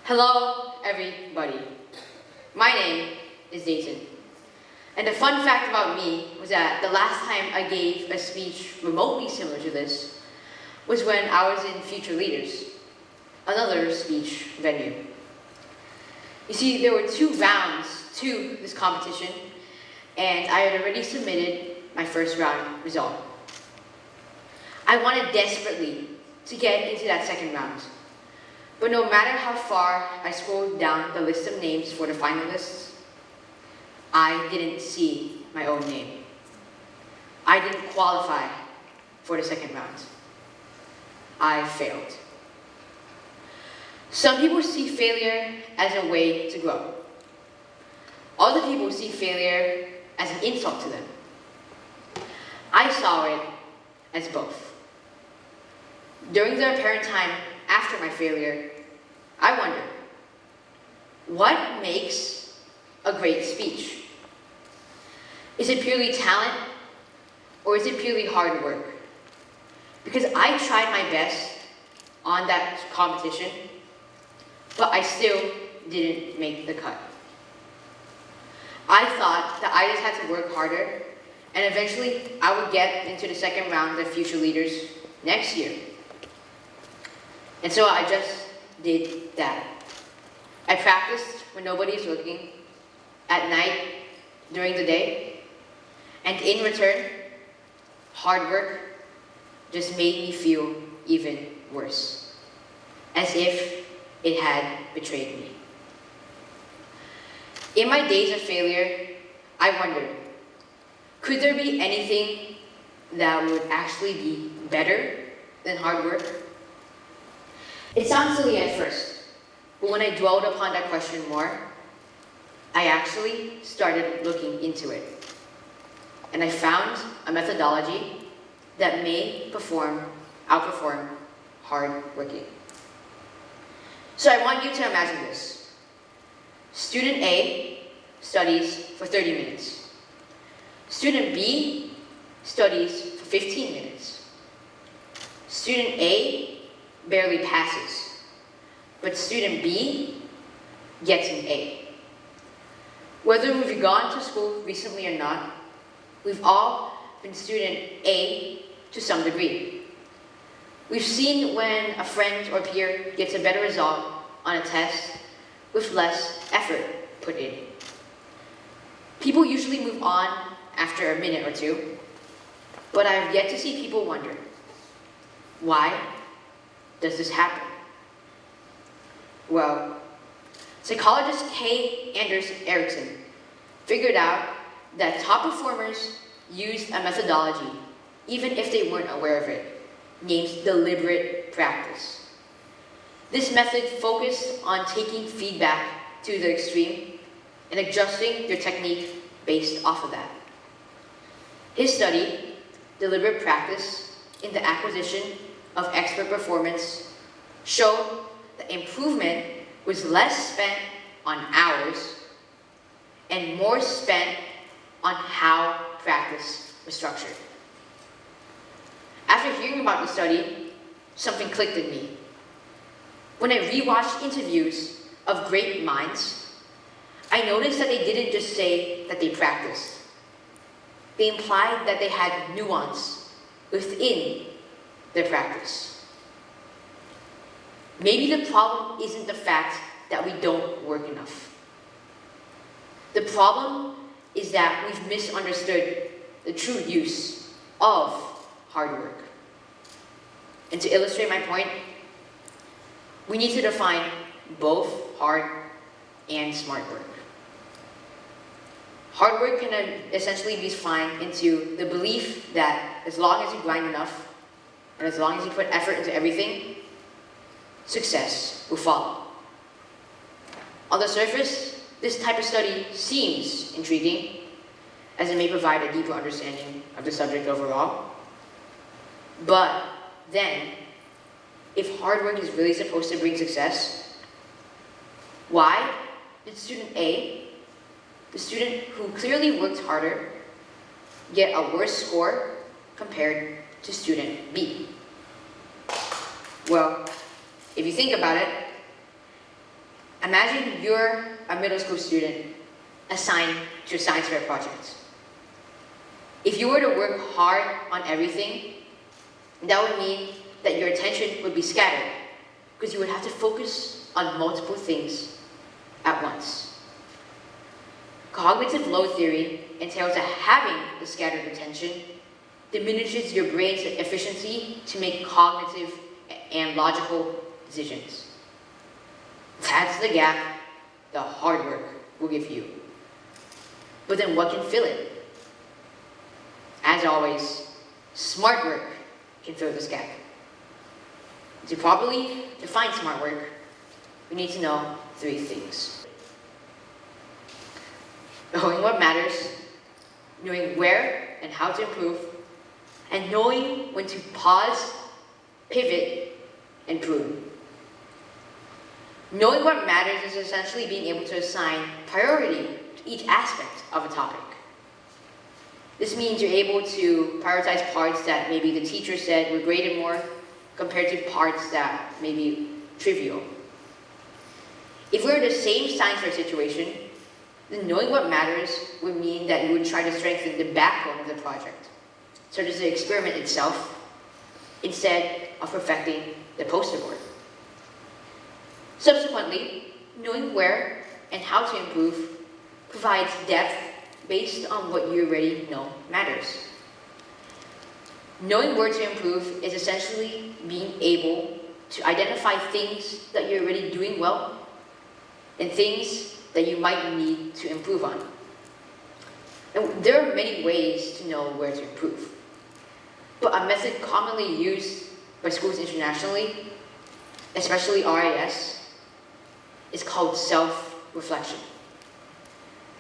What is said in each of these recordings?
Hello, everybody. My name is Daytanun. And the fun fact about me was that the last time I gave a speech remotely similar to this was when I was in Future Leaders, another speech venue. You see, there were 2 rounds to this competition, and I had already submitted my first round result. I wanted desperately to get into that second round. But no matter how far I scrolled down the list of names for the finalists, I didn't see my own name. I didn't qualify for the second round. I failed. Some people see failure as a way to grow. Other people see failure as an insult to them. I saw it as both. During the apparent time after my failure, I wondered, what makes a great speech? Is it purely talent, or is it purely hard work? Because I tried my best on that competition, but I still didn't make the cut. I thought that I just had to work harder, and eventually I would get into the second round of Future Leaders next year. And so I just did that. I practiced when nobody's looking, at night, during the day, and in return, hard work just made me feel even worse, as if it had betrayed me. In my days of failure, I wondered, could there be anything that would actually be better than hard work? It sounds silly at first, but when I dwelled upon that question more, I actually started looking into it. And I found a methodology that may outperform hard working. So I want you to imagine this. Student A studies for 30 minutes. Student B studies for 15 minutes. Student A barely passes, but student B gets an A. Whether we've gone to school recently or not, we've all been student A to some degree. We've seen when a friend or peer gets a better result on a test with less effort put in. People usually move on after a minute or 2, but I've yet to see people wonder, why does this happen? Well, psychologist K. Anders Ericsson figured out that top performers used a methodology, even if they weren't aware of it, named deliberate practice. This method focused on taking feedback to the extreme and adjusting your technique based off of that. His study, Deliberate Practice in the Acquisition of Expert Performance, showed that improvement was less spent on hours and more spent on how practice was structured. After hearing about the study, something clicked in me. When I rewatched interviews of great minds, I noticed that they didn't just say that they practiced. They implied that they had nuance within their practice. Maybe the problem isn't the fact that we don't work enough. The problem is that we've misunderstood the true use of hard work. And to illustrate my point, we need to define both hard and smart work. Hard work can essentially be defined into the belief that as long as you grind enough, and as long as you put effort into everything, success will follow. On the surface, this type of study seems intriguing, as it may provide a deeper understanding of the subject overall. But then, if hard work is really supposed to bring success, why did student A, the student who clearly worked harder, get a worse score compared to student B? Well, if you think about it, Imagine you're a middle school student assigned to a science fair project. If you were to work hard on everything, that would mean that your attention would be scattered because you would have to focus on multiple things at once. Cognitive load theory entails that having the scattered attention diminishes your brain's efficiency to make cognitive and logical decisions. That's the gap the hard work will give you. But then what can fill it? As always, smart work can fill this gap. To properly define smart work, we need to know 3 things. Knowing what matters, knowing where and how to improve, and knowing when to pause, pivot, and prune. Knowing what matters is essentially being able to assign priority to each aspect of a topic. This means you're able to prioritize parts that maybe the teacher said were graded more compared to parts that may be trivial. If we're in the same science fair situation, then knowing what matters would mean that you would try to strengthen the backbone of the project, such as the experiment itself, instead of perfecting the poster board. Subsequently, knowing where and how to improve provides depth based on what you already know matters. Knowing where to improve is essentially being able to identify things that you're already doing well and things that you might need to improve on. And there are many ways to know where to improve, but a method commonly used by schools internationally, especially RIS, is called self-reflection.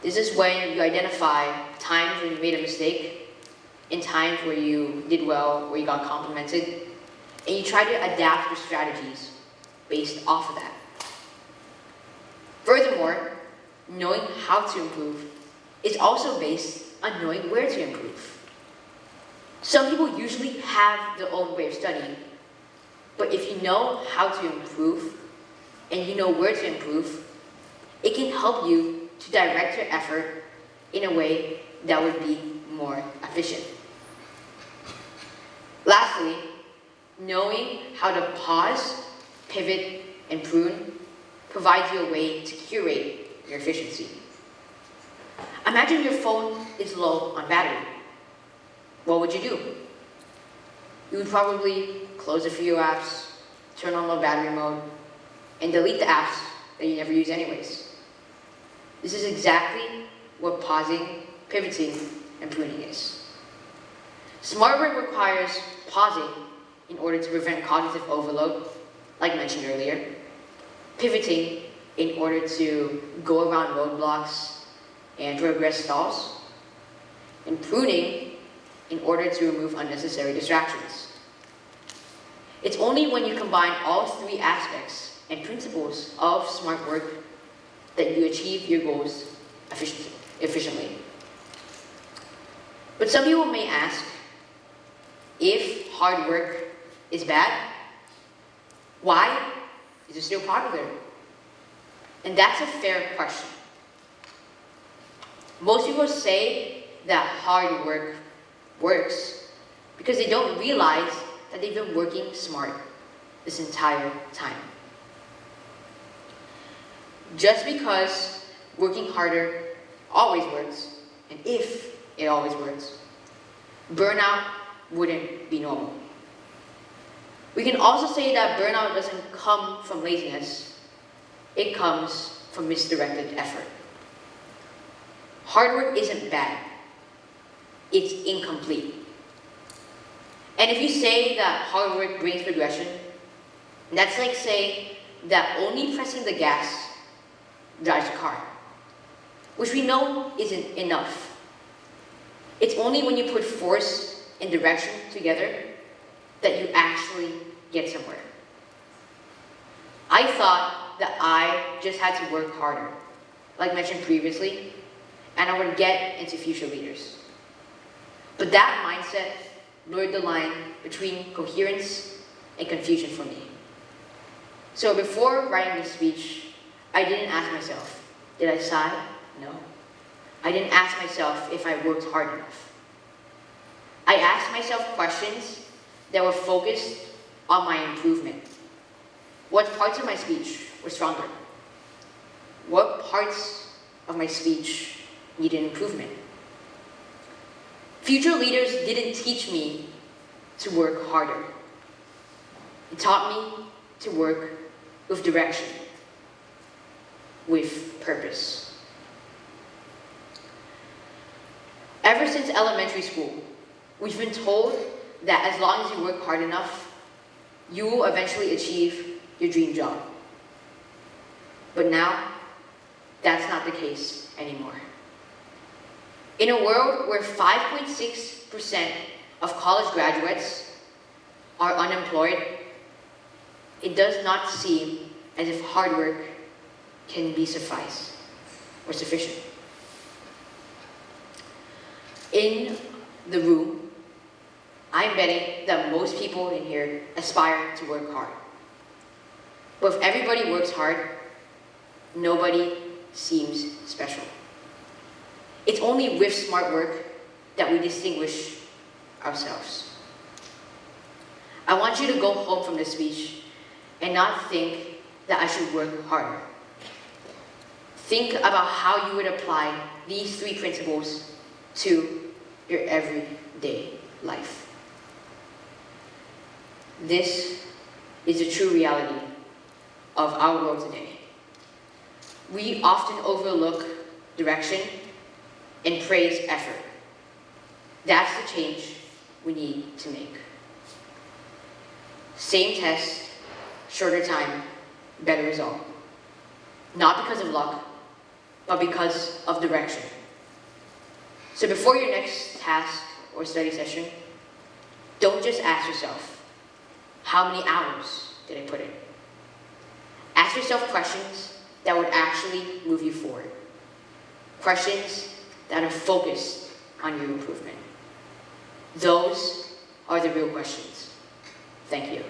This is when you identify times when you made a mistake and times where you did well, where you got complimented, and you try to adapt your strategies based off of that. Furthermore, knowing how to improve is also based on knowing where to improve. Some people usually have their own way of studying, but if you know how to improve and you know where to improve, it can help you to direct your effort in a way that would be more efficient. Lastly, knowing how to pause, pivot, and prune provides you a way to curate your efficiency. Imagine your phone is low on battery. What would you do? You would probably close a few apps, turn on low battery mode, and delete the apps that you never use anyways. This is exactly what pausing, pivoting, and pruning is. Smart work requires pausing in order to prevent cognitive overload, like mentioned earlier, pivoting in order to go around roadblocks and progress stalls, and pruning in order to remove unnecessary distractions. It's only when you combine all 3 aspects and principles of smart work that you achieve your goals efficiently. But some people may ask, if hard work is bad, why is it still popular? And that's a fair question. Most people say that hard work works because they don't realize that they've been working smart this entire time. Just because working harder always works, and if it always works, burnout wouldn't be normal. We can also say that burnout doesn't come from laziness, it comes from misdirected effort. Hard work isn't bad, it's incomplete. And if you say that hard work brings progression, that's like saying that only pressing the gas drives a car, which we know isn't enough. It's only when you put force and direction together that you actually get somewhere. I thought that I just had to work harder, like mentioned previously, and I would get into future leaders. But that mindset blurred the line between coherence and confusion for me. So before writing this speech, I didn't ask myself, did I sigh? No. I didn't ask myself if I worked hard enough. I asked myself questions that were focused on my improvement. What parts of my speech were stronger? What parts of my speech needed improvement? Future leaders didn't teach me to work harder. It taught me to work with direction, with purpose. Ever since elementary school, we've been told that as long as you work hard enough, you will eventually achieve your dream job. But now, that's not the case anymore. In a world where 5.6% of college graduates are unemployed, it does not seem as if hard work can be suffice or sufficient. In the room, I'm betting that most people in here aspire to work hard. But if everybody works hard, nobody seems special. It's only with smart work that we distinguish ourselves. I want you to go home from this speech and not think that I should work harder. Think about how you would apply these 3 principles to your everyday life. This is the true reality of our world today. We often overlook direction and praise effort. That's the change we need to make. Same test, shorter time, better result. Not because of luck, but because of direction. So before your next task or study session, don't just ask yourself, how many hours did I put in? Ask yourself questions that would actually move you forward. Questions that are focused on your improvement. Those are the real questions. Thank you.